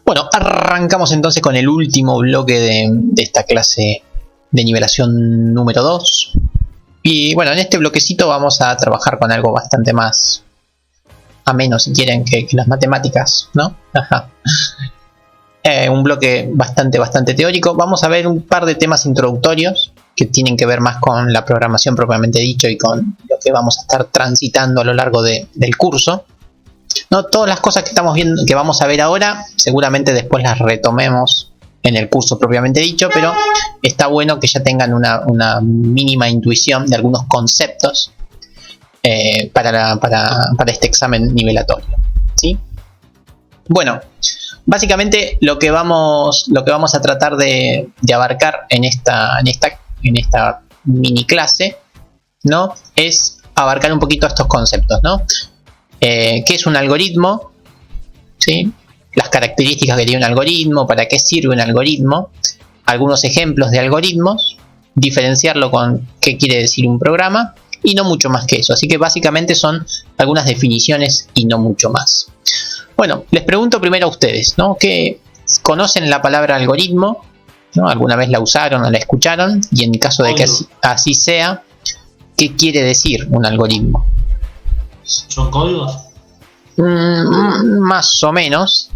Bueno, arrancamos entonces con el último bloque de esta clase de nivelación número 2. Y bueno, en este bloquecito vamos a trabajar con algo bastante más ameno, si quieren, que las matemáticas, ¿no? Ajá. Un bloque bastante teórico. Vamos a ver un par de temas introductorios que tienen que ver más con la programación propiamente dicho y con lo que vamos a estar transitando a lo largo del curso. No todas las cosas que estamos viendo, que vamos a ver ahora, seguramente después las retomemos en el curso propiamente dicho, pero está bueno que ya tengan una mínima intuición de algunos conceptos para este examen nivelatorio, ¿sí? Bueno, básicamente lo que vamos a tratar de abarcar en esta mini clase, ¿no? Es abarcar un poquito estos conceptos, ¿no? ¿Qué es un algoritmo? ¿Sí? Las características que tiene un algoritmo, para qué sirve un algoritmo, algunos ejemplos de algoritmos, diferenciarlo con qué quiere decir un programa y no mucho más que eso. Así que básicamente son algunas definiciones y no mucho más. Bueno, les pregunto primero a ustedes, ¿no? ¿Qué conocen la palabra algoritmo? ¿No? ¿Alguna vez la usaron o la escucharon? Y en caso de que así sea, ¿qué quiere decir un algoritmo? ¿Son códigos? Más o menos.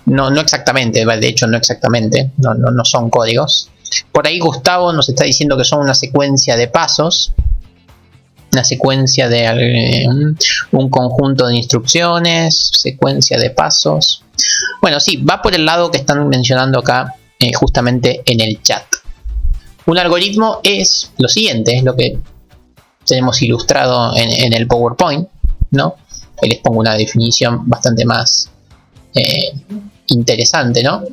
No exactamente, de hecho no exactamente, no son códigos. Por ahí Gustavo nos está diciendo que son una secuencia de pasos, una secuencia de un conjunto de instrucciones, secuencia de pasos. Bueno, sí, va por el lado que están mencionando acá justamente en el chat. Un algoritmo es lo siguiente, es lo que tenemos ilustrado en el PowerPoint, ¿no? Ahí les pongo una definición bastante más interesante, ¿no?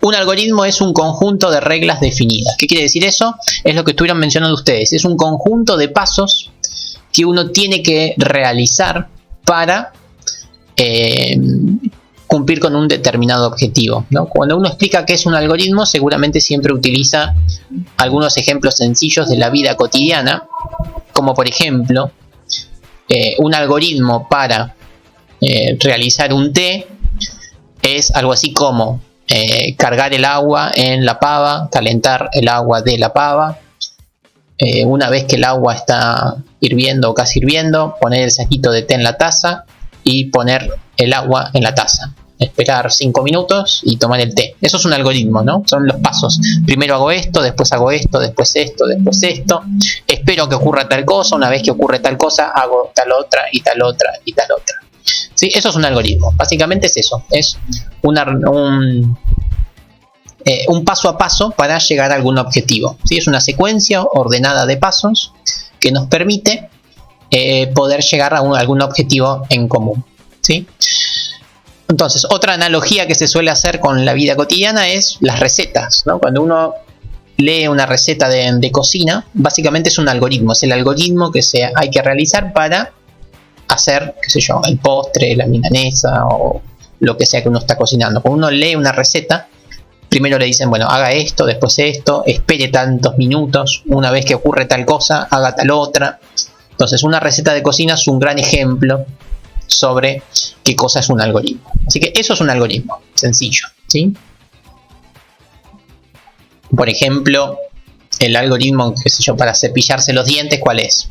Un algoritmo es un conjunto de reglas definidas. ¿Qué quiere decir eso? Es lo que estuvieron mencionando ustedes. Es un conjunto de pasos que uno tiene que realizar para cumplir con un determinado objetivo, ¿no? Cuando uno explica qué es un algoritmo, seguramente siempre utiliza algunos ejemplos sencillos de la vida cotidiana, como por ejemplo, un algoritmo para realizar un té es algo así como cargar el agua en la pava, calentar el agua de la pava, una vez que el agua está hirviendo o casi hirviendo, poner el saquito de té en la taza y poner el agua en la taza, esperar 5 minutos y tomar el té. Eso es un algoritmo, ¿no? Son los pasos. Primero hago esto, después hago esto, después esto, después esto. Espero que ocurra tal cosa, una vez que ocurre tal cosa, hago tal otra y tal otra y tal otra. ¿Sí? Eso es un algoritmo. Básicamente es eso. Es un paso a paso para llegar a algún objetivo. ¿Sí? Es una secuencia ordenada de pasos que nos permite poder llegar a algún objetivo en común. ¿Sí? Entonces, otra analogía que se suele hacer con la vida cotidiana es las recetas, ¿no? Cuando uno lee una receta de cocina, básicamente es un algoritmo. Es el algoritmo que hay que realizar para hacer, qué sé yo, el postre, la milanesa o lo que sea que uno está cocinando. Cuando uno lee una receta, primero le dicen, bueno, haga esto, después esto, espere tantos minutos, una vez que ocurre tal cosa, haga tal otra. Entonces, una receta de cocina es un gran ejemplo sobre qué cosa es un algoritmo. Así que eso es un algoritmo, sencillo, ¿sí? Por ejemplo, el algoritmo, qué sé yo, para cepillarse los dientes, ¿cuál es?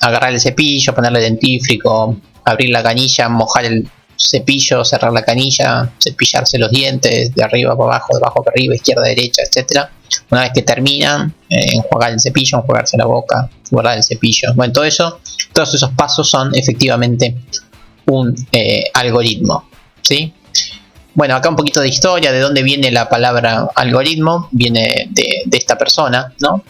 Agarrar el cepillo, ponerle dentífrico, abrir la canilla, mojar el cepillo, cerrar la canilla, cepillarse los dientes de arriba para abajo, de abajo para arriba, izquierda, derecha, etcétera. Una vez que terminan, enjuagar el cepillo, enjuagarse la boca, guardar el cepillo. Bueno, todos esos pasos son efectivamente un algoritmo, ¿sí? Bueno, acá un poquito de historia, de dónde viene la palabra algoritmo. Viene de esta persona, ¿no?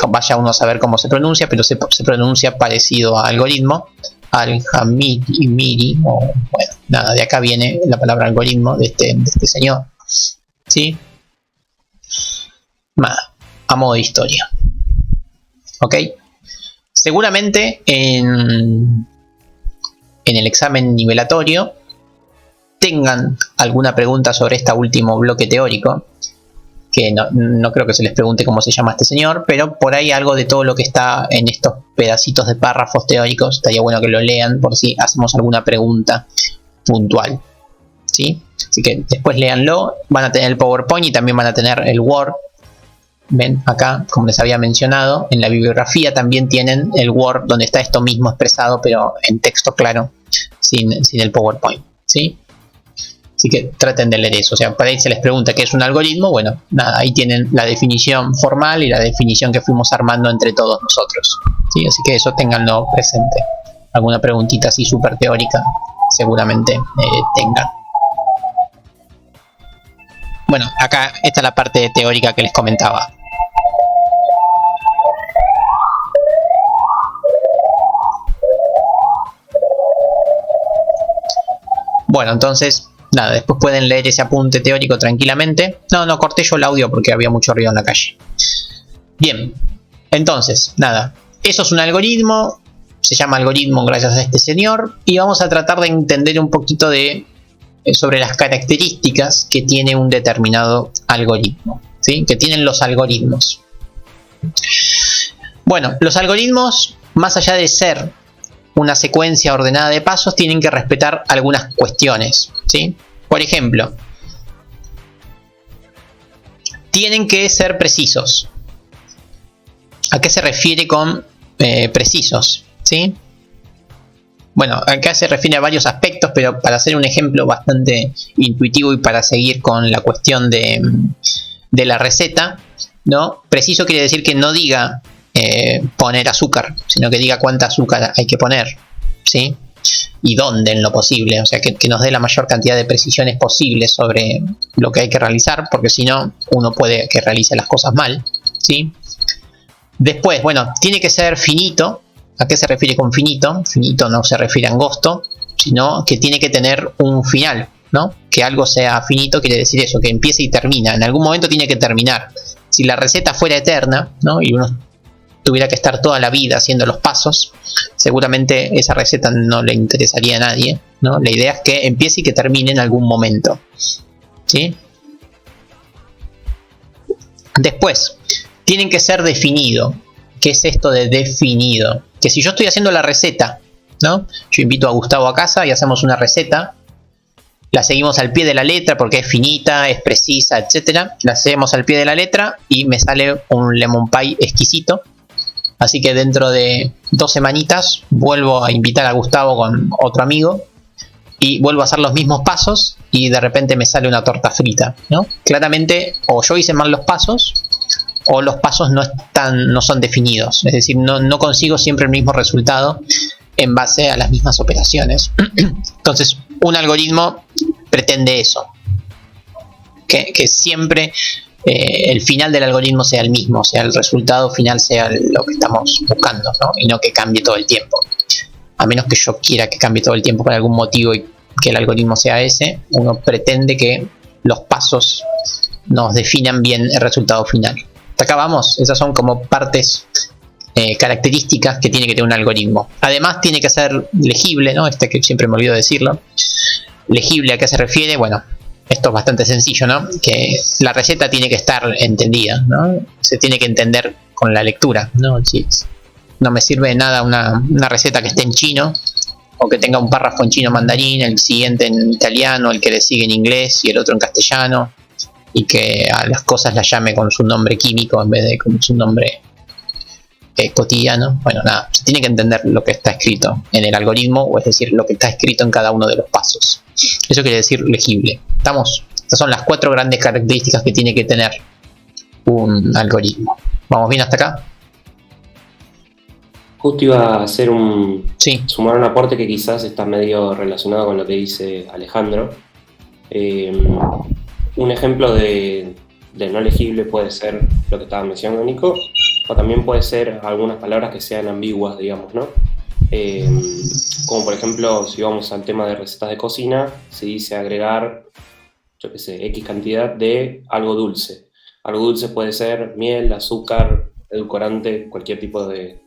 Vaya uno a saber cómo se pronuncia, pero se pronuncia parecido a algoritmo. Al-Hamidi, o bueno, nada, de acá viene la palabra algoritmo de este señor, ¿sí? A modo de historia. ¿Ok? Seguramente en el examen nivelatorio tengan alguna pregunta sobre este último bloque teórico, que no creo que se les pregunte cómo se llama este señor, pero por ahí algo de todo lo que está en estos pedacitos de párrafos teóricos estaría bueno que lo lean por si hacemos alguna pregunta puntual, ¿sí? Así que después léanlo, van a tener el PowerPoint y también van a tener el Word. Ven acá, como les había mencionado, en la bibliografía también tienen el Word donde está esto mismo expresado, pero en texto claro, sin el PowerPoint, ¿sí? Así que traten de leer eso. O sea, por ahí se les pregunta qué es un algoritmo. Bueno, nada, ahí tienen la definición formal y la definición que fuimos armando entre todos nosotros, ¿sí? Así que eso ténganlo presente. Alguna preguntita así súper teórica seguramente tengan. Bueno, acá está la parte teórica que les comentaba. Bueno, entonces, nada, después pueden leer ese apunte teórico tranquilamente. No corté yo el audio porque había mucho ruido en la calle. Bien, entonces, nada, eso es un algoritmo, se llama algoritmo gracias a este señor, y vamos a tratar de entender un poquito sobre las características que tiene un determinado algoritmo, ¿sí? Que tienen los algoritmos. Bueno, los algoritmos, más allá de ser una secuencia ordenada de pasos, tienen que respetar algunas cuestiones, ¿sí? Por ejemplo, tienen que ser precisos. ¿A qué se refiere con precisos? ¿Sí? Bueno, acá se refiere a varios aspectos, pero para hacer un ejemplo bastante intuitivo y para seguir con la cuestión de la receta, ¿no? Preciso quiere decir que no diga poner azúcar, sino que diga cuánta azúcar hay que poner, ¿sí? Y dónde en lo posible, o sea, que nos dé la mayor cantidad de precisiones posibles sobre lo que hay que realizar, porque si no, uno puede que realice las cosas mal, ¿sí? Después, bueno, tiene que ser finito. ¿A qué se refiere con finito? Finito no se refiere a angosto, sino que tiene que tener un final, ¿no? Que algo sea finito quiere decir eso, que empiece y termina. En algún momento tiene que terminar. Si la receta fuera eterna, ¿no? Y uno tuviera que estar toda la vida haciendo los pasos, seguramente esa receta no le interesaría a nadie, ¿no? La idea es que empiece y que termine en algún momento, ¿sí? Después, tienen que ser definido. ¿Qué es esto de definido? Que si yo estoy haciendo la receta, ¿no? Yo invito a Gustavo a casa y hacemos una receta, la seguimos al pie de la letra porque es finita, es precisa, etcétera. La seguimos al pie de la letra y me sale un lemon pie exquisito. Así que dentro de 2 semanitas vuelvo a invitar a Gustavo con otro amigo y vuelvo a hacer los mismos pasos y de repente me sale una torta frita, ¿no? Claramente o yo hice mal los pasos o los pasos no son definidos, es decir, no consigo siempre el mismo resultado en base a las mismas operaciones. Entonces, un algoritmo pretende eso, que siempre el final del algoritmo sea el mismo, o sea, el resultado final sea lo que estamos buscando, ¿no? Y no que cambie todo el tiempo. A menos que yo quiera que cambie todo el tiempo por algún motivo y que el algoritmo sea ese, uno pretende que los pasos nos definan bien el resultado final. Hasta acá vamos, esas son como partes, características que tiene que tener un algoritmo. Además tiene que ser legible, ¿no? Que siempre me olvido decirlo. Legible, ¿a qué se refiere? Bueno, esto es bastante sencillo, ¿no? Que la receta tiene que estar entendida, ¿no? Se tiene que entender con la lectura, ¿no? Sí, no me sirve de nada una receta que esté en chino o que tenga un párrafo en chino mandarín, el siguiente en italiano, el que le sigue en inglés y el otro en castellano, y que a las cosas las llame con su nombre químico en vez de con su nombre cotidiano. Bueno, nada, se tiene que entender lo que está escrito en el algoritmo, o es decir, lo que está escrito en cada uno de los pasos. Eso quiere decir legible. ¿Estamos? Estas son las 4 grandes características que tiene que tener un algoritmo. ¿Vamos bien hasta acá? Justo iba a hacer Sí. sumar un aporte que quizás está medio relacionado con lo que dice Alejandro. Un ejemplo de no legible puede ser lo que estaba mencionando Nico, o también puede ser algunas palabras que sean ambiguas, digamos, ¿no? Como por ejemplo, si vamos al tema de recetas de cocina, se dice agregar, yo qué sé, X cantidad de algo dulce. Algo dulce puede ser miel, azúcar, edulcorante, cualquier tipo de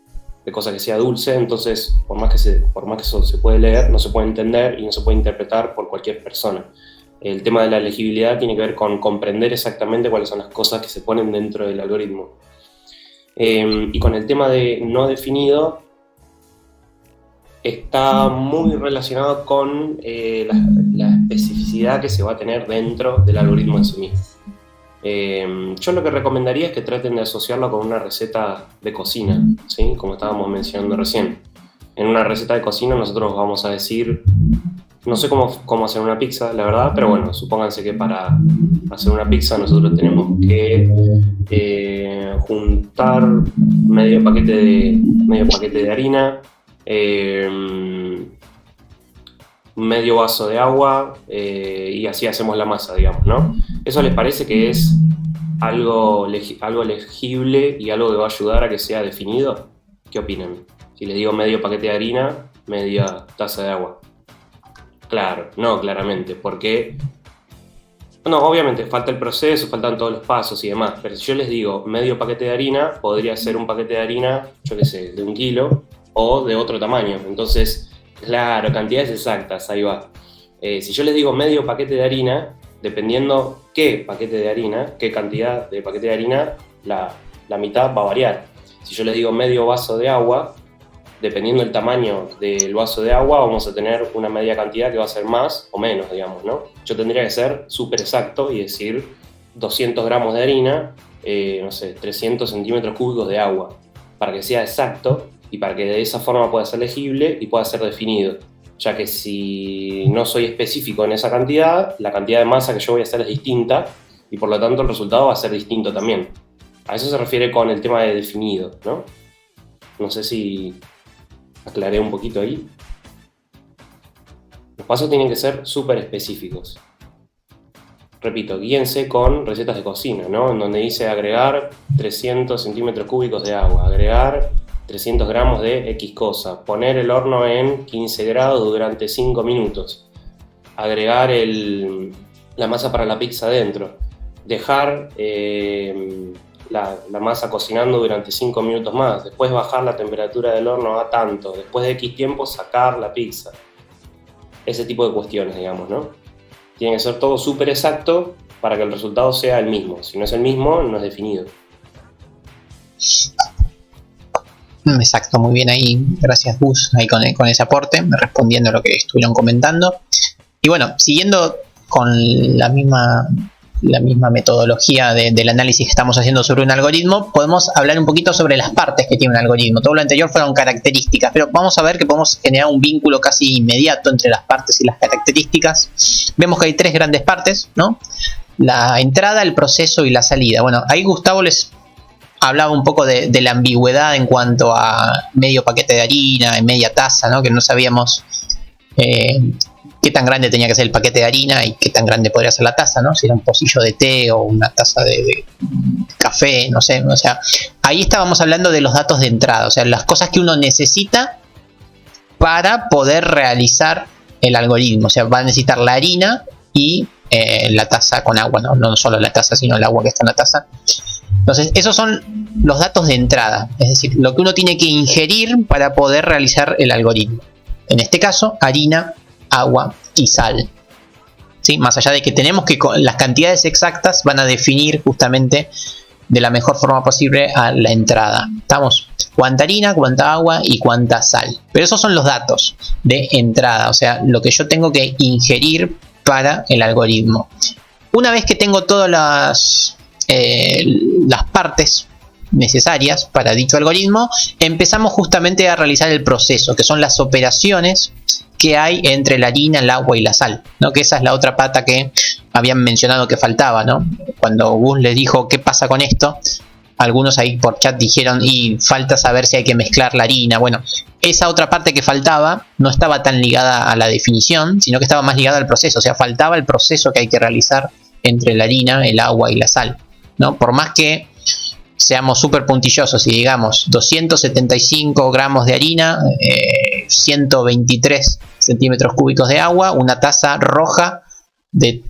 cosa que sea dulce. Entonces, por más que eso se puede leer, no se puede entender y no se puede interpretar por cualquier persona. El tema de la legibilidad tiene que ver con comprender exactamente cuáles son las cosas que se ponen dentro del algoritmo. Y con el tema de no definido, está muy relacionado con la especificidad que se va a tener dentro del algoritmo en sí mismo. Yo lo que recomendaría es que traten de asociarlo con una receta de cocina, ¿sí? Como estábamos mencionando recién. En una receta de cocina nosotros vamos a decir, no sé cómo hacer una pizza, la verdad, pero bueno, supónganse que para hacer una pizza nosotros tenemos que juntar medio paquete de harina, medio vaso de agua, y así hacemos la masa, digamos, ¿no? ¿Eso les parece que es algo legible y algo que va a ayudar a que sea definido? ¿Qué opinan? Si les digo medio paquete de harina, media taza de agua. Claro, no, claramente, porque... No, obviamente, falta el proceso, faltan todos los pasos y demás, pero si yo les digo medio paquete de harina, podría ser un paquete de harina, yo qué sé, de 1 kilo o de otro tamaño. Entonces, claro, cantidades exactas, ahí va. Si yo les digo medio paquete de harina, dependiendo qué paquete de harina, qué cantidad de paquete de harina, la mitad va a variar. Si yo les digo medio vaso de agua, dependiendo del tamaño del vaso de agua, vamos a tener una media cantidad que va a ser más o menos, digamos, ¿no? Yo tendría que ser súper exacto y decir 200 gramos de harina, no sé, 300 centímetros cúbicos de agua, para que sea exacto y para que de esa forma pueda ser legible y pueda ser definido. Ya que si no soy específico en esa cantidad, la cantidad de masa que yo voy a hacer es distinta y por lo tanto el resultado va a ser distinto también. A eso se refiere con el tema de definido, ¿no? No sé si aclaré un poquito ahí. Los pasos tienen que ser súper específicos. Repito, guíense con recetas de cocina, ¿no? En donde dice agregar 300 centímetros cúbicos de agua, agregar 300 gramos de X cosa, poner el horno en 15 grados durante 5 minutos, agregar la masa para la pizza dentro, dejar la masa cocinando durante 5 minutos más, después bajar la temperatura del horno a tanto, después de X tiempo sacar la pizza. Ese tipo de cuestiones, digamos, ¿no? Tiene que ser todo súper exacto para que el resultado sea el mismo. Si no es el mismo, no es definido. Exacto, muy bien ahí, gracias Gus, ahí con ese aporte, respondiendo a lo que estuvieron comentando. Y bueno, siguiendo con la misma metodología del análisis que estamos haciendo sobre un algoritmo, podemos hablar un poquito sobre las partes que tiene un algoritmo. Todo lo anterior fueron características, pero vamos a ver que podemos generar un vínculo casi inmediato entre las partes y las características. Vemos que hay 3 grandes partes, ¿no? La entrada, el proceso y la salida. Bueno, ahí Gustavo les hablaba un poco de la ambigüedad en cuanto a medio paquete de harina, en media taza, ¿no? Que no sabíamos qué tan grande tenía que ser el paquete de harina y qué tan grande podría ser la taza, ¿no? Si era un pocillo de té o una taza de café, no sé. O sea, ahí estábamos hablando de los datos de entrada, o sea, las cosas que uno necesita para poder realizar el algoritmo. O sea, va a necesitar la harina y la taza con agua, no solo la taza, sino el agua que está en la taza. Entonces, esos son los datos de entrada, es decir, lo que uno tiene que ingerir para poder realizar el algoritmo. En este caso, harina, agua y sal. ¿Sí? Más allá de que tenemos que las cantidades exactas van a definir justamente de la mejor forma posible a la entrada. ¿Estamos? Cuánta harina, cuánta agua y cuánta sal. Pero esos son los datos de entrada, o sea, lo que yo tengo que ingerir para el algoritmo. Una vez que tengo todas las partes necesarias para dicho algoritmo, empezamos justamente a realizar el proceso, que son las operaciones que hay entre la harina, el agua y la sal, ¿no? Que esa es la otra pata que habían mencionado que faltaba, ¿no? Cuando Gus les dijo qué pasa con esto, algunos ahí por chat dijeron y falta saber si hay que mezclar la harina. Bueno, esa otra parte que faltaba no estaba tan ligada a la definición, sino que estaba más ligada al proceso, o sea, faltaba el proceso que hay que realizar entre la harina, el agua y la sal, ¿no? Por más que seamos súper puntillosos y digamos 275 gramos de harina, 123 centímetros cúbicos de agua, una taza roja de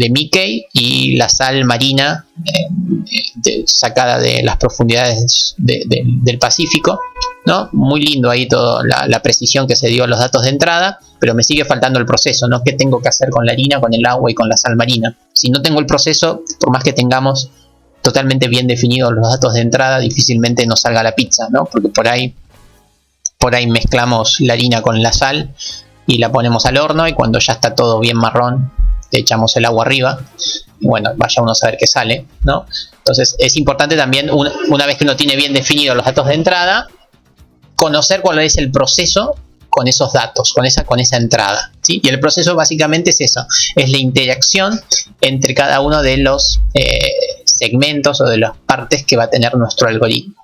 Mickey y la sal marina sacada de las profundidades del Pacífico, ¿no? Muy lindo ahí toda la precisión que se dio a los datos de entrada, pero me sigue faltando el proceso, ¿no? ¿Qué tengo que hacer con la harina, con el agua y con la sal marina? Si no tengo el proceso, por más que tengamos totalmente bien definidos los datos de entrada, difícilmente nos salga la pizza, ¿no? Porque por ahí mezclamos la harina con la sal y la ponemos al horno, y cuando ya está todo bien marrón, le echamos el agua arriba. Bueno, vaya uno a saber qué sale, ¿no? Entonces es importante también, una vez que uno tiene bien definidos los datos de entrada, conocer cuál es el proceso con esos datos, con esa entrada, ¿sí? Y el proceso básicamente es eso, es la interacción entre cada uno de los segmentos o de las partes que va a tener nuestro algoritmo.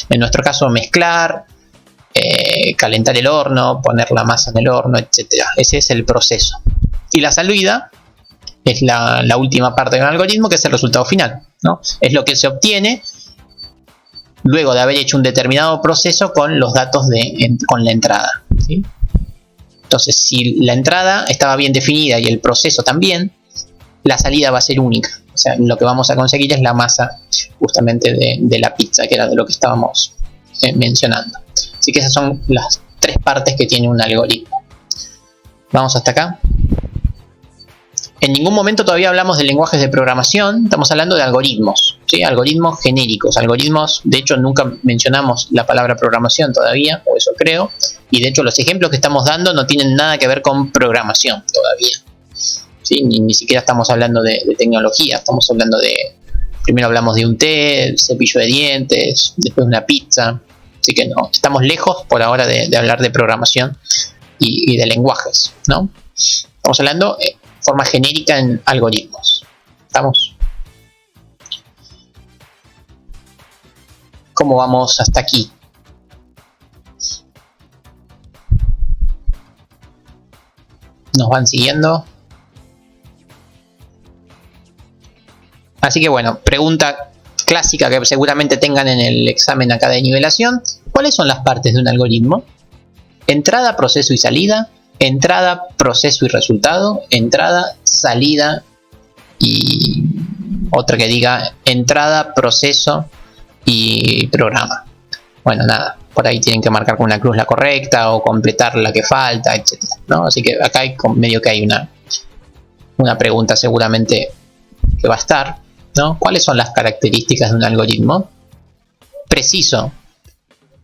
En nuestro caso, mezclar, calentar el horno, poner la masa en el horno, etcétera. Ese es el proceso. Y la salida es la última parte del algoritmo, que es el resultado final, ¿no? Es lo que se obtiene luego de haber hecho un determinado proceso con los datos con la entrada, ¿sí? Entonces, si la entrada estaba bien definida y el proceso también, la salida va a ser única. O sea, lo que vamos a conseguir es la masa justamente de la pizza, que era de lo que estábamos mencionando. Así que esas son las tres partes que tiene un algoritmo. Vamos hasta acá. En ningún momento todavía hablamos de lenguajes de programación, estamos hablando de algoritmos, ¿sí? Algoritmos genéricos, algoritmos, de hecho nunca mencionamos la palabra programación todavía, o eso creo, y de hecho los ejemplos que estamos dando no tienen nada que ver con programación todavía, ¿sí? Ni siquiera estamos hablando de tecnología, estamos hablando primero hablamos de un té, cepillo de dientes, después una pizza, así que no, estamos lejos por ahora de hablar de programación y de lenguajes, ¿no? Estamos hablando forma genérica en algoritmos. ¿Estamos? ¿Cómo vamos hasta aquí? ¿Nos van siguiendo? Así que bueno, pregunta clásica que seguramente tengan en el examen acá de nivelación. ¿Cuáles son las partes de un algoritmo? Entrada, proceso y salida. Entrada, proceso y resultado. Entrada, salida y otra que diga entrada, proceso y programa. Bueno, nada, por ahí tienen que marcar con una cruz la correcta o completar la que falta, etcétera, ¿no? Así que acá hay medio que hay una pregunta seguramente que va a estar, ¿no? ¿Cuáles son las características de un algoritmo? Preciso,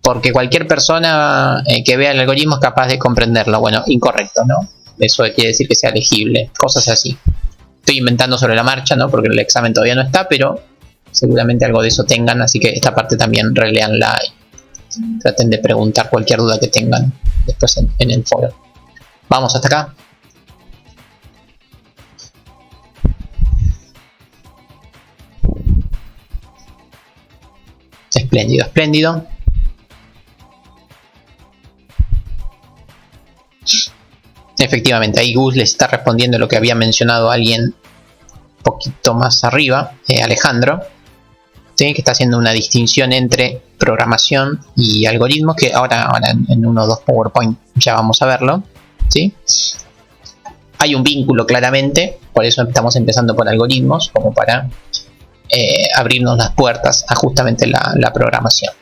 porque cualquier persona que vea el algoritmo es capaz de comprenderlo. Bueno, incorrecto, ¿no? Eso quiere decir que sea legible, cosas así. Estoy inventando sobre la marcha, ¿no? Porque el examen todavía no está, pero seguramente algo de eso tengan, así que esta parte también releanla y traten de preguntar cualquier duda que tengan después en el foro. Vamos hasta acá. Espléndido, espléndido. Efectivamente, ahí Gus les está respondiendo lo que había mencionado alguien un poquito más arriba, Alejandro, ¿sí? Que está haciendo una distinción entre programación y algoritmos, que ahora en uno o dos PowerPoint ya vamos a verlo, ¿sí? Hay un vínculo claramente, por eso estamos empezando por algoritmos, como para abrirnos las puertas a justamente la programación.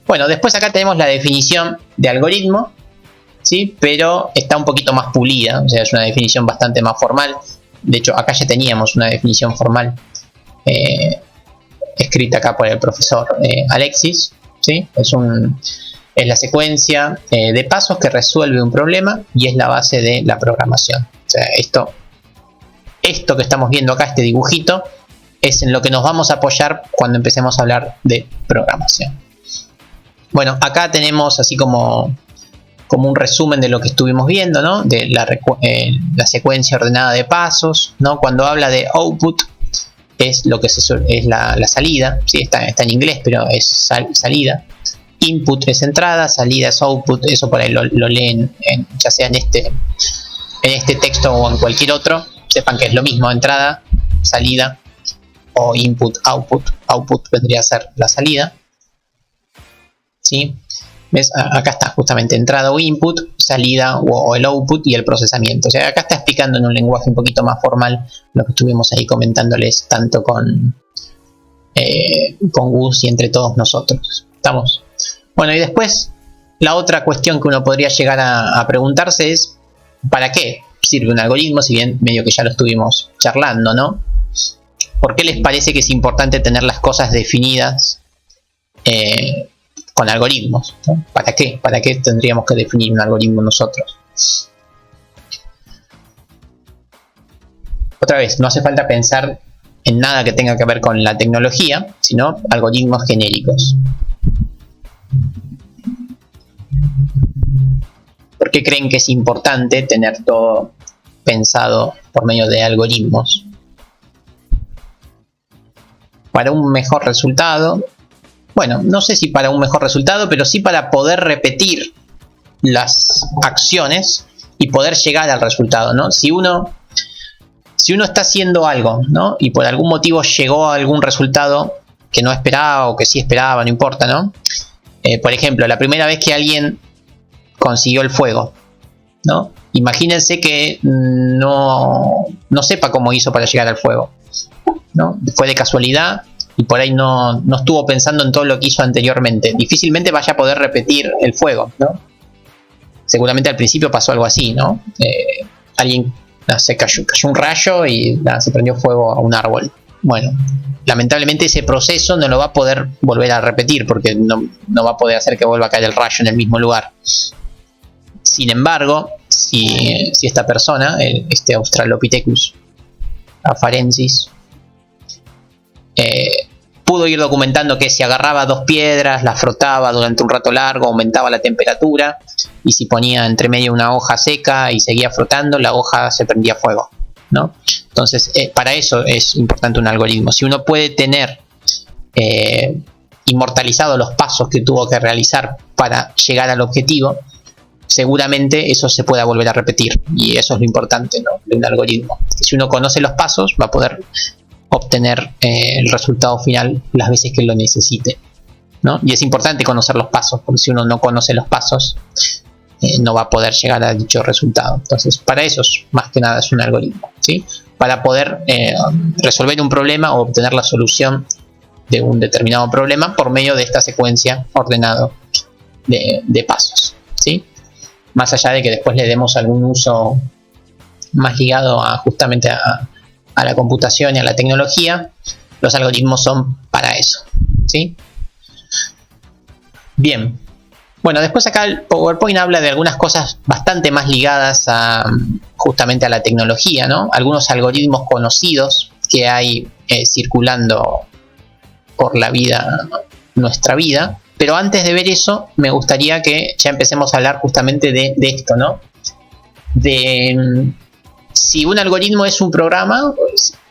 Bueno, después acá tenemos la definición de algoritmo, ¿sí? Pero está un poquito más pulida, o sea, es una definición bastante más formal. De hecho, acá ya teníamos una definición formal escrita acá por el profesor Alexis, ¿sí? Es la secuencia de pasos que resuelve un problema y es la base de la programación. O sea, esto que estamos viendo acá, este dibujito, es en lo que nos vamos a apoyar cuando empecemos a hablar de programación. Bueno, acá tenemos así como un resumen de lo que estuvimos viendo, ¿no? De la secuencia ordenada de pasos, ¿no? Cuando habla de output es lo que es la salida, ¿sí? Está en inglés, pero es salida. Input es entrada, salida es output. Eso por ahí lo leen ya sea en este texto o en cualquier otro. Sepan que es lo mismo, entrada, salida, o input, output. Output vendría a ser la salida, ¿sí? ¿Ves? Acá está justamente entrada o input, salida o el output y el procesamiento. O sea, acá está explicando en un lenguaje un poquito más formal lo que estuvimos ahí comentándoles tanto con Gus y entre todos nosotros. ¿Estamos? Bueno, y después la otra cuestión que uno podría llegar a preguntarse es ¿para qué sirve un algoritmo? Si bien medio que ya lo estuvimos charlando, ¿no? ¿Por qué les parece que es importante tener las cosas definidas con algoritmos, ¿no? ¿Para qué? ¿Para qué tendríamos que definir un algoritmo nosotros? Otra vez, no hace falta pensar en nada que tenga que ver con la tecnología, sino algoritmos genéricos. ¿Por qué creen que es importante tener todo pensado por medio de algoritmos? Para un mejor resultado. Bueno, no sé si para un mejor resultado, pero sí para poder repetir las acciones y poder llegar al resultado, ¿no? Si uno está haciendo algo, ¿no? Y por algún motivo llegó a algún resultado que no esperaba o que sí esperaba, no importa, ¿no? Por ejemplo, la primera vez que alguien consiguió el fuego, ¿no? Imagínense que no sepa cómo hizo para llegar al fuego, ¿no? Fue de casualidad y por ahí no estuvo pensando en todo lo que hizo anteriormente. Difícilmente vaya a poder repetir el fuego, ¿no? Seguramente al principio pasó algo así, ¿no? Alguien se cayó un rayo y se prendió fuego a un árbol. Bueno, lamentablemente ese proceso no lo va a poder volver a repetir porque no va a poder hacer que vuelva a caer el rayo en el mismo lugar. Sin embargo, si esta persona, este Australopithecus afarensis, pudo ir documentando que si agarraba dos piedras, las frotaba durante un rato largo, aumentaba la temperatura, y si ponía entre medio una hoja seca y seguía frotando, la hoja se prendía fuego, ¿no? Entonces, para eso es importante un algoritmo. Si uno puede tener inmortalizado los pasos que tuvo que realizar para llegar al objetivo, seguramente eso se pueda volver a repetir, y eso es lo importante, ¿no?, de un algoritmo. Si uno conoce los pasos, va a poder obtener el resultado final las veces que lo necesite, ¿no? Y es importante conocer los pasos, porque si uno no conoce los pasos, no va a poder llegar a dicho resultado. Entonces, para eso más que nada es un algoritmo, ¿sí? Para poder resolver un problema o obtener la solución de un determinado problema por medio de esta secuencia ordenada de pasos, ¿sí? Más allá de que después le demos algún uso más ligado justamente a la computación y a la tecnología, los algoritmos son para eso, ¿sí? Bien. Bueno, después acá el PowerPoint habla de algunas cosas bastante más ligadas justamente a la tecnología, ¿no? Algunos algoritmos conocidos que hay circulando por la vida, nuestra vida. Pero antes de ver eso, me gustaría que ya empecemos a hablar justamente de esto, ¿no? De si un algoritmo es un programa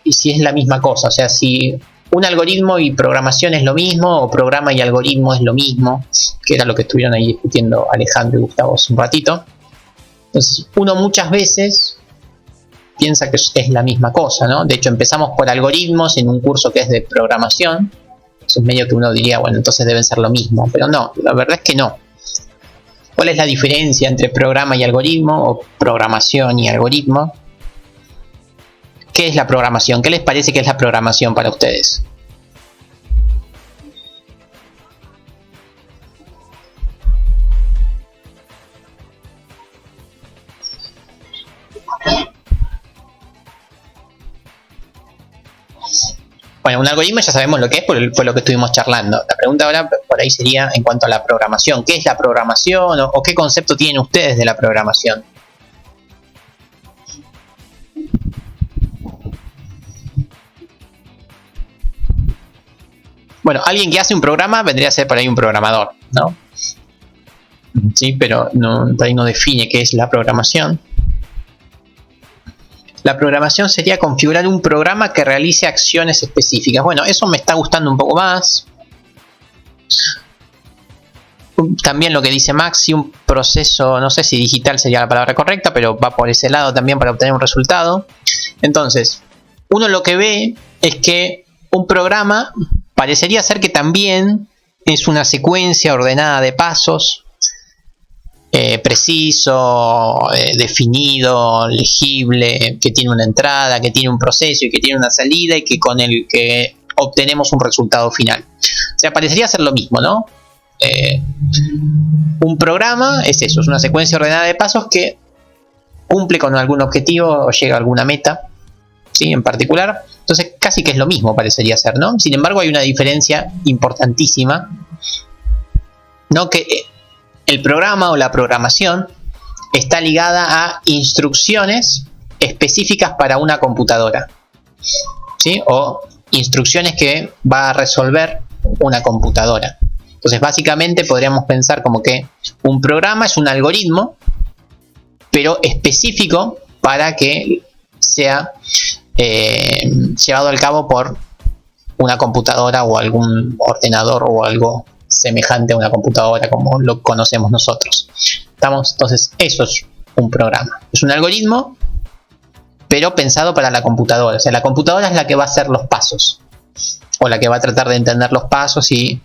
y si es la misma cosa. O sea, si un algoritmo y programación es lo mismo, o programa y algoritmo es lo mismo, que era lo que estuvieron ahí discutiendo Alejandro y Gustavo hace un ratito. Entonces, uno muchas veces piensa que es la misma cosa, ¿no? De hecho, empezamos por algoritmos en un curso que es de programación. Es medio que uno diría, bueno, entonces deben ser lo mismo, pero no, la verdad es que no. ¿Cuál es la diferencia entre programa y algoritmo, o programación y algoritmo? ¿Qué es la programación? ¿Qué les parece que es la programación para ustedes? Bueno, un algoritmo ya sabemos lo que es, fue lo que estuvimos charlando. La pregunta ahora por ahí sería en cuanto a la programación. ¿Qué es la programación o qué concepto tienen ustedes de la programación? Bueno, alguien que hace un programa vendría a ser por ahí un programador, ¿no? Sí, pero por ahí no define qué es la programación. La programación sería configurar un programa que realice acciones específicas. Bueno, eso me está gustando un poco más. También lo que dice Maxi, un proceso, no sé si digital sería la palabra correcta, pero va por ese lado también para obtener un resultado. Entonces, uno lo que ve es que un programa parecería ser que también es una secuencia ordenada de pasos, preciso, definido, legible, que tiene una entrada, que tiene un proceso y que tiene una salida, y que con el que obtenemos un resultado final. O sea, parecería ser lo mismo, ¿no? Un programa es eso, es una secuencia ordenada de pasos que cumple con algún objetivo o llega a alguna meta, ¿sí? En particular. Entonces casi que es lo mismo parecería ser, ¿no? Sin embargo hay una diferencia importantísima, ¿no? Que el programa o la programación está ligada a instrucciones específicas para una computadora, ¿sí? O instrucciones que va a resolver una computadora. Entonces básicamente podríamos pensar como que un programa es un algoritmo, pero específico para que sea llevado al cabo por una computadora o algún ordenador o algo semejante a una computadora como lo conocemos nosotros. ¿Estamos? Entonces eso es un programa. Es un algoritmo, pero pensado para la computadora. O sea, la computadora es la que va a hacer los pasos, o la que va a tratar de entender los pasos y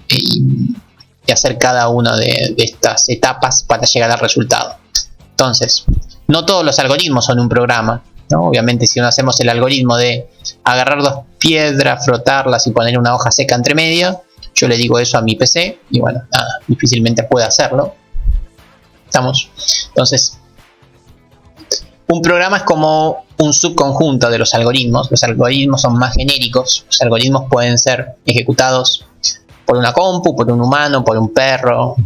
hacer cada una de estas etapas para llegar al resultado. Entonces, no todos los algoritmos son un programa, ¿no? Obviamente, si no hacemos el algoritmo de agarrar dos piedras, frotarlas y poner una hoja seca entre medio, yo le digo eso a mi PC y bueno, nada, difícilmente puede hacerlo. ¿Estamos? Entonces, un programa es como un subconjunto de los algoritmos. Los algoritmos son más genéricos. Los algoritmos pueden ser ejecutados por una compu, por un humano, por un perro,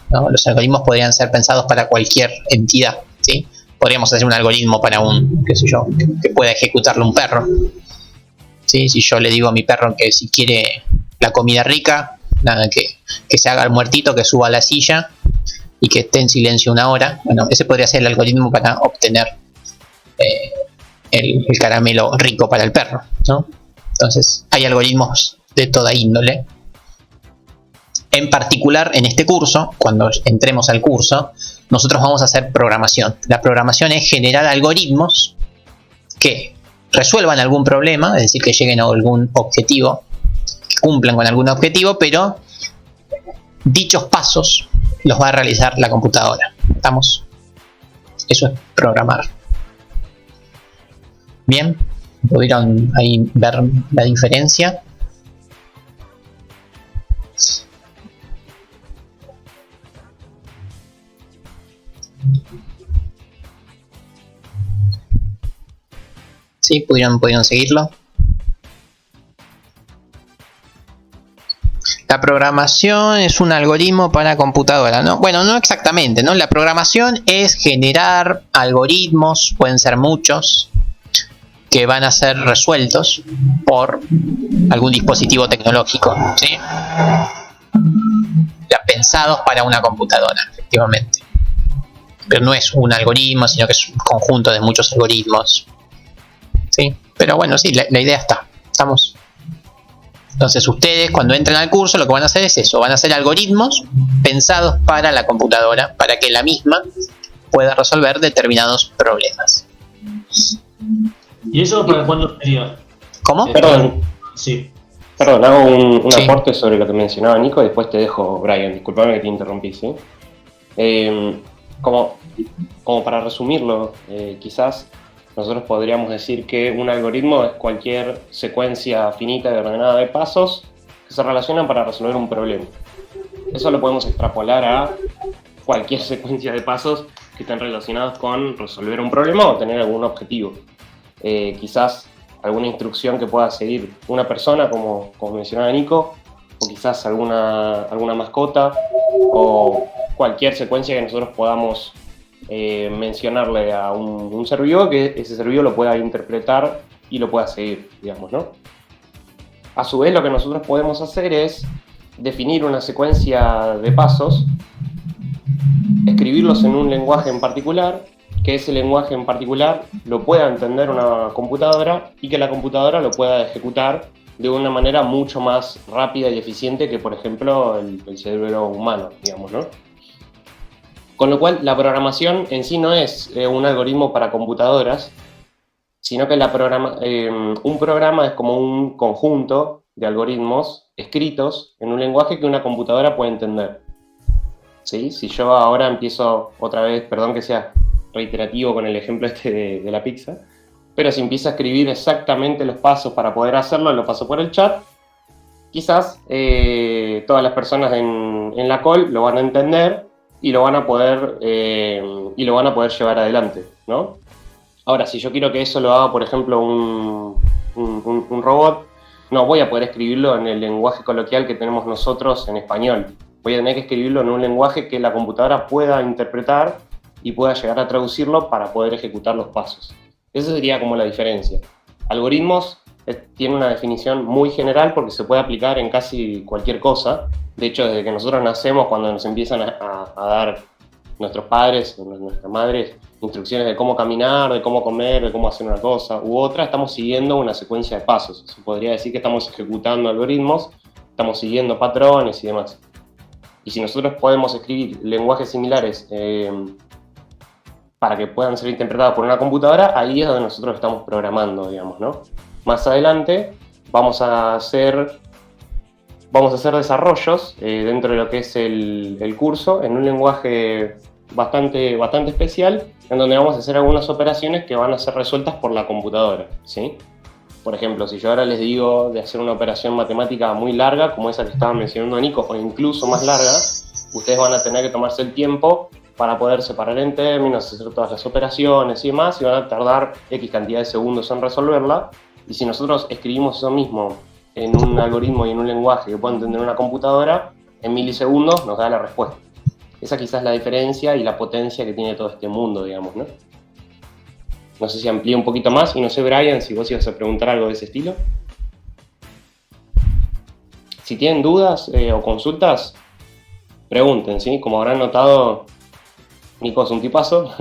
¿no? Los algoritmos podrían ser pensados para cualquier entidad, ¿sí? Podríamos hacer un algoritmo para un, qué sé yo, que pueda ejecutarlo un perro, ¿sí? Si yo le digo a mi perro que si quiere la comida rica, nada, que se haga el muertito, que suba a la silla y que esté en silencio una hora, bueno, ese podría ser el algoritmo para obtener el caramelo rico para el perro, ¿no? Entonces hay algoritmos de toda índole. En particular, en este curso, cuando entremos al curso, nosotros vamos a hacer programación. La programación es generar algoritmos que resuelvan algún problema, es decir, que lleguen a algún objetivo, que cumplan con algún objetivo, pero dichos pasos los va a realizar la computadora. ¿Estamos? Eso es programar. Bien, ¿pudieron ahí ver la diferencia? Sí, pudieron seguirlo. La programación es un algoritmo para computadora, ¿no? Bueno, no exactamente, ¿no? La programación es generar algoritmos, pueden ser muchos, que van a ser resueltos por algún dispositivo tecnológico, ¿sí? Ya pensados para una computadora, efectivamente. Pero no es un algoritmo, sino que es un conjunto de muchos algoritmos, ¿sí? Pero bueno, sí, la idea está. ¿Estamos? Entonces ustedes cuando entren al curso lo que van a hacer es eso, van a hacer algoritmos pensados para la computadora, para que la misma pueda resolver determinados problemas. ¿Y eso para cuándo sería? ¿Cómo? Perdón. Sí. Perdón, hago un Sí. aporte sobre lo que mencionaba Nico y después te dejo, Brian. Disculpame que te interrumpí, ¿sí? Como para resumirlo, quizás nosotros podríamos decir que un algoritmo es cualquier secuencia finita y ordenada de pasos que se relacionan para resolver un problema. Eso lo podemos extrapolar a cualquier secuencia de pasos que estén relacionados con resolver un problema o tener algún objetivo. Quizás alguna instrucción que pueda seguir una persona, como mencionaba Nico, o quizás alguna mascota, o cualquier secuencia que nosotros podamos mencionarle a un ser vivo, que ese ser vivo lo pueda interpretar y lo pueda seguir, digamos, ¿no? A su vez, lo que nosotros podemos hacer es definir una secuencia de pasos, escribirlos en un lenguaje en particular, que ese lenguaje en particular lo pueda entender una computadora y que la computadora lo pueda ejecutar de una manera mucho más rápida y eficiente que, por ejemplo, el cerebro humano, digamos, ¿no? Con lo cual, la programación en sí no es un algoritmo para computadoras, sino que un programa es como un conjunto de algoritmos escritos en un lenguaje que una computadora puede entender. ¿Sí? Si yo ahora empiezo otra vez, perdón que sea reiterativo con el ejemplo este de la pizza, pero si empiezo a escribir exactamente los pasos para poder hacerlo, lo paso por el chat, quizás todas las personas en la call lo van a entender, y lo van a poder llevar adelante, ¿no? Ahora, si yo quiero que eso lo haga, por ejemplo, un robot, no voy a poder escribirlo en el lenguaje coloquial que tenemos nosotros en español. Voy a tener que escribirlo en un lenguaje que la computadora pueda interpretar y pueda llegar a traducirlo para poder ejecutar los pasos. Esa sería como la diferencia. Algoritmos tiene una definición muy general porque se puede aplicar en casi cualquier cosa. De hecho, desde que nosotros nacemos, cuando nos empiezan a dar nuestros padres, nuestras madres, instrucciones de cómo caminar, de cómo comer, de cómo hacer una cosa u otra, estamos siguiendo una secuencia de pasos. Se podría decir que estamos ejecutando algoritmos, estamos siguiendo patrones y demás. Y si nosotros podemos escribir lenguajes similares para que puedan ser interpretados por una computadora, ahí es donde nosotros estamos programando, digamos, ¿no? Más adelante vamos a hacer desarrollos dentro de lo que es el curso en un lenguaje bastante especial, en donde vamos a hacer algunas operaciones que van a ser resueltas por la computadora, ¿sí? Por ejemplo, si yo ahora les digo de hacer una operación matemática muy larga, como esa que estaba mencionando Nico, o incluso más larga, ustedes van a tener que tomarse el tiempo para poder separar en términos, hacer todas las operaciones y demás, y van a tardar X cantidad de segundos en resolverla. Y si nosotros escribimos eso mismo en un algoritmo y en un lenguaje que pueda entender una computadora, en milisegundos nos da la respuesta. Esa quizás es la diferencia y la potencia que tiene todo este mundo, digamos, ¿no? No sé si amplía un poquito más, y no sé, Brian, si vos ibas a preguntar algo de ese estilo. Si tienen dudas o consultas, pregunten, ¿sí? Como habrán notado, Nico es un tipazo,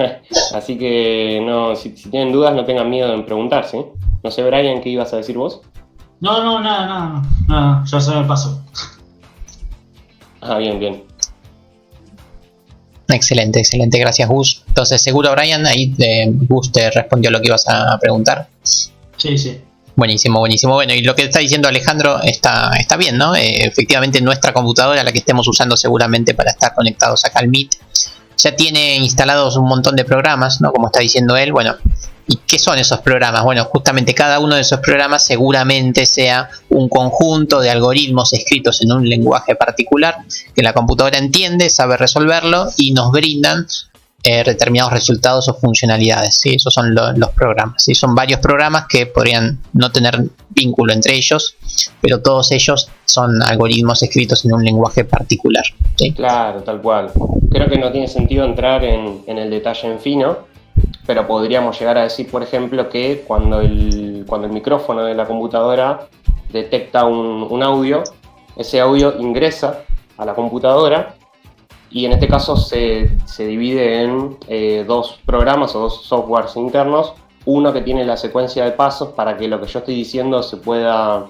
así que no, si tienen dudas no tengan miedo en preguntar, ¿sí? No sé, Brian, ¿qué ibas a decir vos? No, nada, ya se me pasó. Ah, bien. Excelente, gracias Gus. Entonces seguro Brian, ahí Gus te respondió lo que ibas a preguntar. Sí. Buenísimo. Bueno, y lo que está diciendo Alejandro está bien, ¿no? Efectivamente nuestra computadora, la que estemos usando seguramente para estar conectados acá al Meet, ya tiene instalados un montón de programas, ¿no? Como está diciendo él, bueno. ¿Y qué son esos programas? Bueno, justamente cada uno de esos programas seguramente sea un conjunto de algoritmos escritos en un lenguaje particular que la computadora entiende, sabe resolverlo y nos brindan determinados resultados o funcionalidades, ¿sí? Esos son los programas, ¿sí? Son varios programas que podrían no tener vínculo entre ellos, pero todos ellos son algoritmos escritos en un lenguaje particular, ¿sí? Claro, tal cual. Creo que no tiene sentido entrar en el detalle en fino, pero podríamos llegar a decir, por ejemplo, que cuando el micrófono de la computadora detecta un audio, ese audio ingresa a la computadora y en este caso se divide en dos programas o dos softwares internos, uno que tiene la secuencia de pasos para que lo que yo estoy diciendo se pueda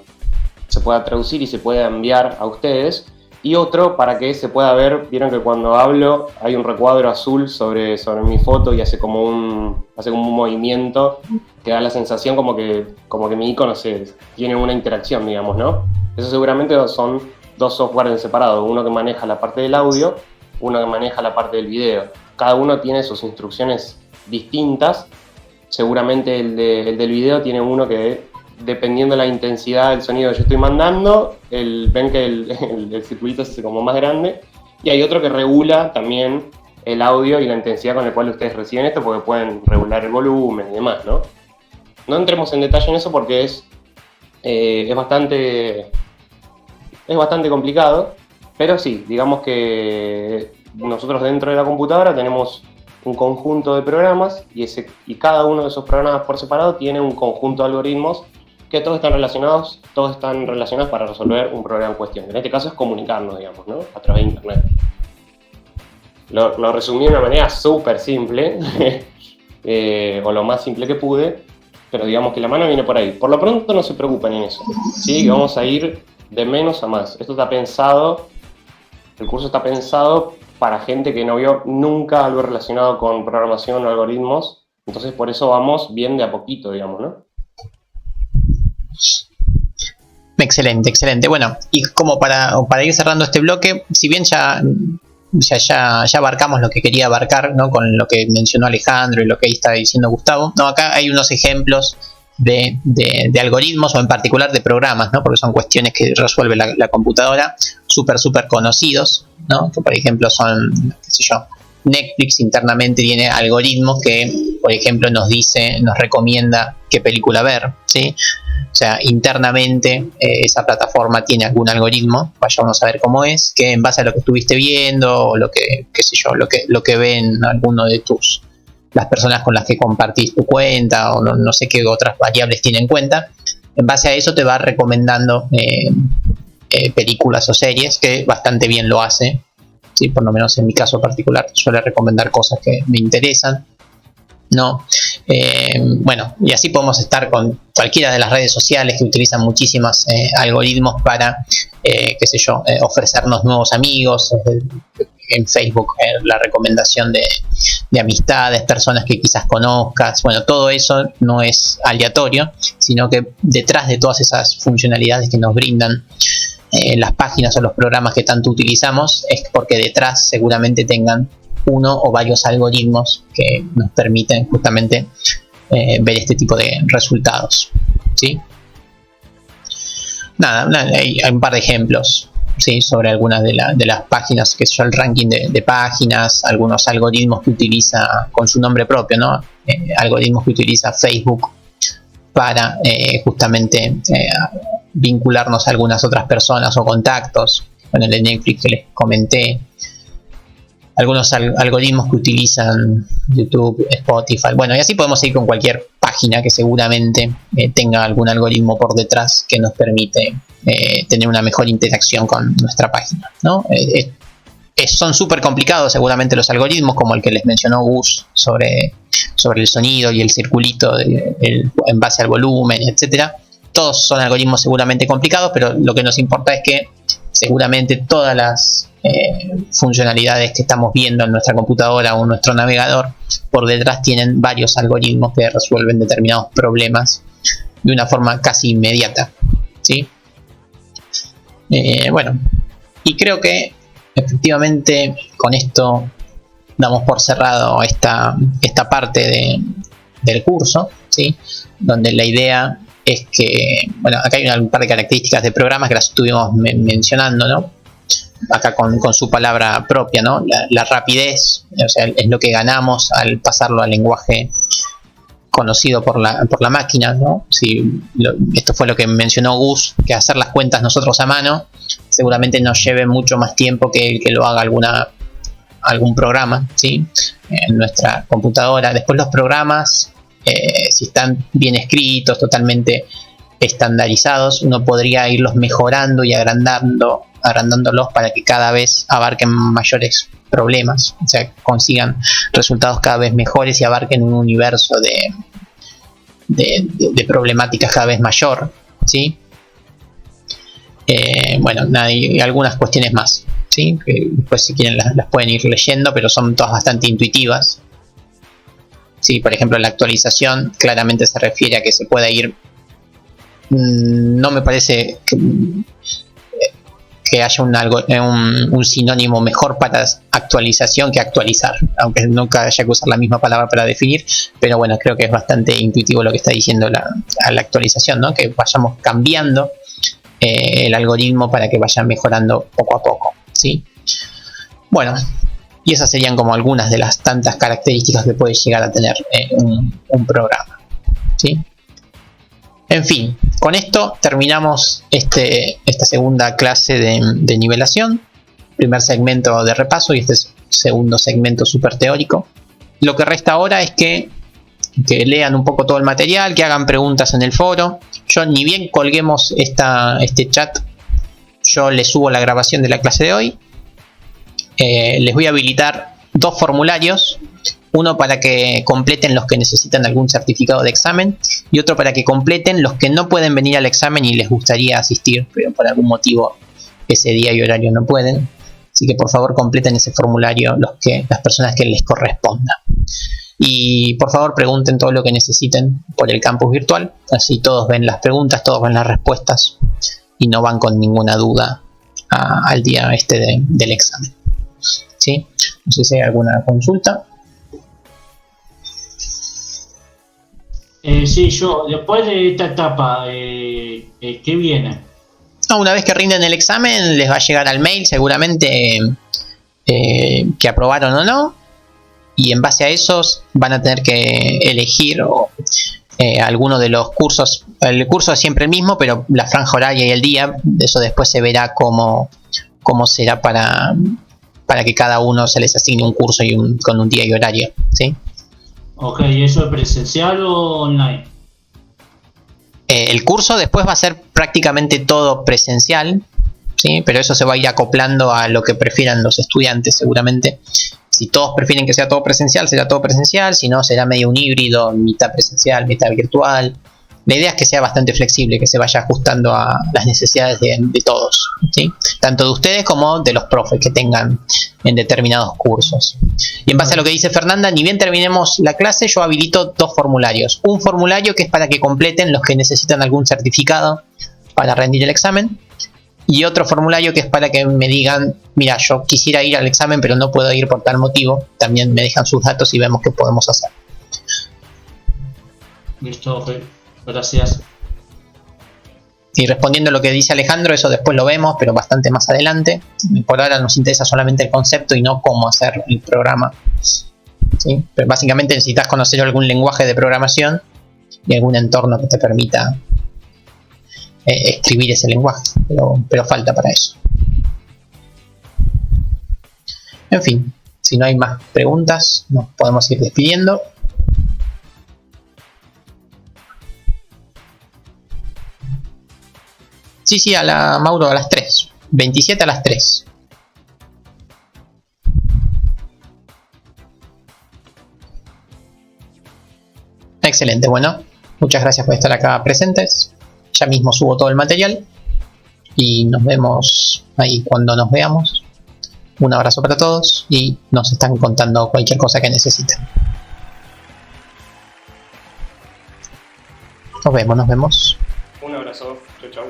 traducir y se pueda enviar a ustedes, y otro para que se pueda ver. Vieron que cuando hablo hay un recuadro azul sobre mi foto y hace como un movimiento que da la sensación como que mi icono tiene una interacción, digamos, ¿no? Eso seguramente son dos softwares en separado, uno que maneja la parte del audio, uno que maneja la parte del video. Cada uno tiene sus instrucciones distintas. Seguramente el del video tiene uno que, dependiendo de la intensidad del sonido que yo estoy mandando, ven que el circulito se hace como más grande, y hay otro que regula también el audio y la intensidad con la cual ustedes reciben esto, porque pueden regular el volumen y demás, ¿no? No entremos en detalle en eso porque es bastante complicado, pero sí, digamos que nosotros dentro de la computadora tenemos un conjunto de programas y cada uno de esos programas por separado tiene un conjunto de algoritmos que todos están relacionados para resolver un problema en cuestión. En este caso es comunicarnos, digamos, ¿no? A través de internet. Lo resumí de una manera súper simple, o lo más simple que pude, pero digamos que la mano viene por ahí. Por lo pronto no se preocupen en eso, ¿sí? Vamos a ir de menos a más. Esto está pensado, el curso está pensado para gente que no vio nunca algo relacionado con programación o algoritmos, entonces por eso vamos bien de a poquito, digamos, ¿no? Excelente. Bueno, y como para ir cerrando este bloque, si bien ya abarcamos lo que quería abarcar, ¿no? Con lo que mencionó Alejandro y lo que ahí está diciendo Gustavo, no, acá hay unos ejemplos de algoritmos o en particular de programas, ¿no? Porque son cuestiones que resuelve la computadora, súper conocidos, ¿no? Que por ejemplo son, qué sé yo, Netflix internamente tiene algoritmos que, por ejemplo, nos recomienda qué película ver, ¿sí? O sea, internamente esa plataforma tiene algún algoritmo, vaya uno a saber cómo es, que en base a lo que estuviste viendo o lo que, qué sé yo, lo que ven alguno de las personas con las que compartís tu cuenta o no sé qué otras variables tiene en cuenta, en base a eso te va recomendando películas o series, que bastante bien lo hace, ¿sí? Por lo menos en mi caso particular suele recomendar cosas que me interesan, ¿no? Bueno, y así podemos estar con cualquiera de las redes sociales que utilizan muchísimos algoritmos para, qué sé yo, ofrecernos nuevos amigos. En Facebook la recomendación de amistades, personas que quizás conozcas. Bueno, todo eso no es aleatorio, sino que detrás de todas esas funcionalidades que nos brindan las páginas o los programas que tanto utilizamos, es porque detrás seguramente tengan uno o varios algoritmos que nos permiten justamente ver este tipo de resultados, ¿sí? Nada, hay un par de ejemplos, ¿sí? Sobre algunas de las páginas, que es el ranking de páginas, algunos algoritmos que utiliza con su nombre propio, ¿no? Algoritmos que utiliza Facebook para justamente vincularnos a algunas otras personas o contactos. Bueno, el de Netflix que les comenté, algunos algoritmos que utilizan YouTube, Spotify, bueno, y así podemos ir con cualquier página que seguramente tenga algún algoritmo por detrás que nos permite tener una mejor interacción con nuestra página, ¿no? Son súper complicados seguramente los algoritmos, como el que les mencionó Gus sobre el sonido y el circulito en base al volumen, etcétera. Todos son algoritmos seguramente complicados, pero lo que nos importa es que seguramente todas las funcionalidades que estamos viendo en nuestra computadora o en nuestro navegador por detrás tienen varios algoritmos que resuelven determinados problemas de una forma casi inmediata, ¿sí? Bueno, y creo que efectivamente con esto damos por cerrado esta parte del curso, ¿sí? Donde la idea es que, bueno, acá hay un par de características de programas que las estuvimos mencionando, ¿no? Acá con su palabra propia, ¿no? La rapidez, o sea, es lo que ganamos al pasarlo al lenguaje conocido por la máquina, ¿no? Esto fue lo que mencionó Gus, que hacer las cuentas nosotros a mano seguramente nos lleve mucho más tiempo que lo haga algún programa, ¿sí? En nuestra computadora. Después los programas, si están bien escritos, totalmente estandarizados, uno podría irlos mejorando y agrandándolos para que cada vez abarquen mayores problemas, o sea, consigan resultados cada vez mejores y abarquen un universo de problemáticas cada vez mayor, ¿sí? Bueno, y algunas cuestiones más, ¿sí? Que después si quieren las pueden ir leyendo, pero son todas bastante intuitivas, ¿sí? Por ejemplo, la actualización claramente se refiere a que se pueda ir. No me parece que haya un sinónimo mejor para actualización que actualizar, aunque nunca haya que usar la misma palabra para definir, pero bueno, creo que es bastante intuitivo lo que está diciendo la actualización, ¿no? Que vayamos cambiando el algoritmo para que vaya mejorando poco a poco, ¿sí? Bueno, y esas serían como algunas de las tantas características que puede llegar a tener un programa, ¿sí? En fin, con esto terminamos esta segunda clase de nivelación, primer segmento de repaso y este segundo segmento súper teórico. Lo que resta ahora es que lean un poco todo el material, que hagan preguntas en el foro. Yo, ni bien colguemos este chat, yo les subo la grabación de la clase de hoy. Les voy a habilitar 2 formularios. Uno para que completen los que necesitan algún certificado de examen y otro para que completen los que no pueden venir al examen y les gustaría asistir, pero por algún motivo ese día y horario no pueden. Así que por favor completen ese formulario las personas que les corresponda. Y por favor pregunten todo lo que necesiten por el campus virtual. Así todos ven las preguntas, todos ven las respuestas y no van con ninguna duda al día del examen, ¿sí? No sé si hay alguna consulta. Sí, yo, después de esta etapa, ¿qué viene? Una vez que rinden el examen, les va a llegar al mail seguramente que aprobaron o no. Y en base a esos van a tener que elegir alguno de los cursos. El curso es siempre el mismo, pero la franja horaria y el día, eso después se verá cómo será para que cada uno se les asigne un curso con un día y horario, ¿sí? Ok, ¿eso es presencial o online? El curso después va a ser prácticamente todo presencial, ¿sí? Pero eso se va a ir acoplando a lo que prefieran los estudiantes seguramente. Si todos prefieren que sea todo presencial, será todo presencial. Si no, será medio un híbrido, mitad presencial, mitad virtual. La idea es que sea bastante flexible, que se vaya ajustando a las necesidades de todos, ¿sí? Tanto de ustedes como de los profes que tengan en determinados cursos. Y en base a lo que dice Fernanda, ni bien terminemos la clase, yo habilito dos formularios. Un formulario que es para que completen los que necesitan algún certificado para rendir el examen. Y otro formulario que es para que me digan, mira, yo quisiera ir al examen pero no puedo ir por tal motivo. También me dejan sus datos y vemos qué podemos hacer. Listo, ok. Gracias. Y respondiendo a lo que dice Alejandro, eso después lo vemos, pero bastante más adelante. Por ahora nos interesa solamente el concepto y no cómo hacer el programa, ¿sí? Pero básicamente necesitas conocer algún lenguaje de programación y algún entorno que te permita escribir ese lenguaje, pero falta para eso. En fin, si no hay más preguntas, nos podemos ir despidiendo. Sí, Mauro, a las 3. 27 a las 3. Excelente, bueno. Muchas gracias por estar acá presentes. Ya mismo subo todo el material. Y nos vemos ahí cuando nos veamos. Un abrazo para todos y nos están contando cualquier cosa que necesiten. Nos vemos. Un abrazo. Chau, chau.